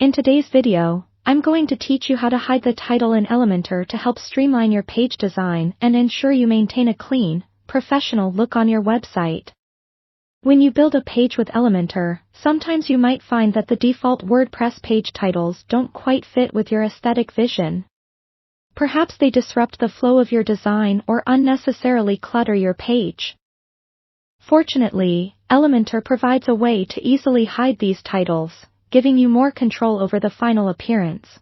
In today's video, I'm going to teach you how to hide the title in Elementor to help streamline your page design and ensure you maintain a clean, professional look on your website. When you build a page with Elementor, sometimes you might find that the default WordPress page titles don't quite fit with your aesthetic vision. Perhaps they disrupt the flow of your design or unnecessarily clutter your page. Fortunately, Elementor provides a way to easily hide these titles, giving you more control over the final appearance.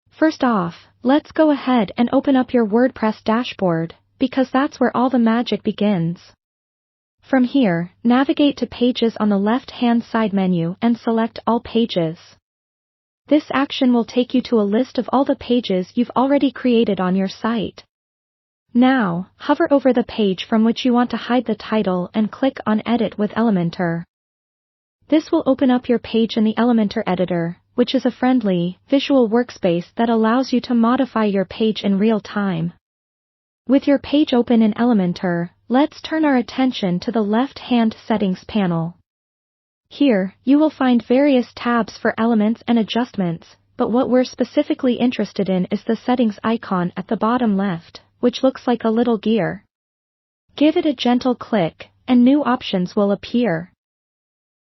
First off, let's go ahead and open up your WordPress dashboard, because that's where all the magic begins. From here, navigate to Pages on the left-hand side menu and select All Pages. This action will take you to a list of all the pages you've already created on your site. Now, hover over the page from which you want to hide the title and click on Edit with Elementor. This will open up your page in the Elementor editor, which is a friendly, visual workspace that allows you to modify your page in real time. With your page open in Elementor, let's turn our attention to the left-hand settings panel. Here, you will find various tabs for elements and adjustments, but what we're specifically interested in is the settings icon at the bottom left, which looks like a little gear. Give it a gentle click, and new options will appear.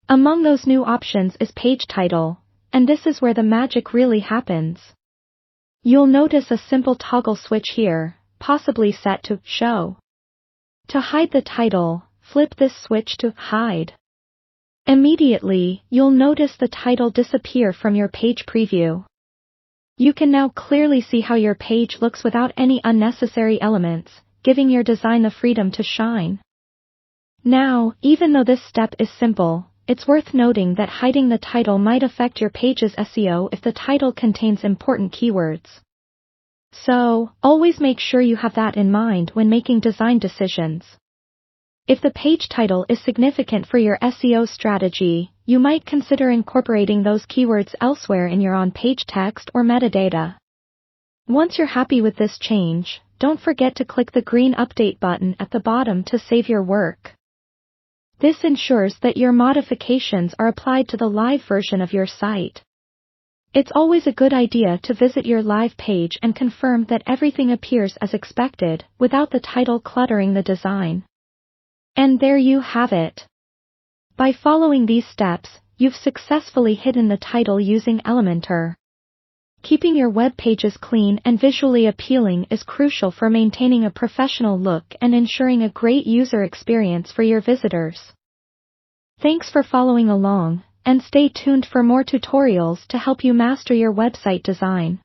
Among those new options is Page Title, and this is where the magic really happens. You'll notice a simple toggle switch here, possibly set to Show. To hide the title, flip this switch to Hide. Immediately, you'll notice the title disappear from your page preview. You can now clearly see how your page looks without any unnecessary elements, giving your design the freedom to shine. Now, even though this step is simple, it's worth noting that hiding the title might affect your page's SEO if the title contains important keywords. So, always make sure you have that in mind when making design decisions. If the page title is significant for your SEO strategy, you might consider incorporating those keywords elsewhere in your on-page text or metadata. Once you're happy with this change, don't forget to click the green Update button at the bottom to save your work. This ensures that your modifications are applied to the live version of your site. It's always a good idea to visit your live page and confirm that everything appears as expected, without the title cluttering the design. And there you have it. By following these steps, you've successfully hidden the title using Elementor. Keeping your web pages clean and visually appealing is crucial for maintaining a professional look and ensuring a great user experience for your visitors. Thanks for following along, and stay tuned for more tutorials to help you master your website design.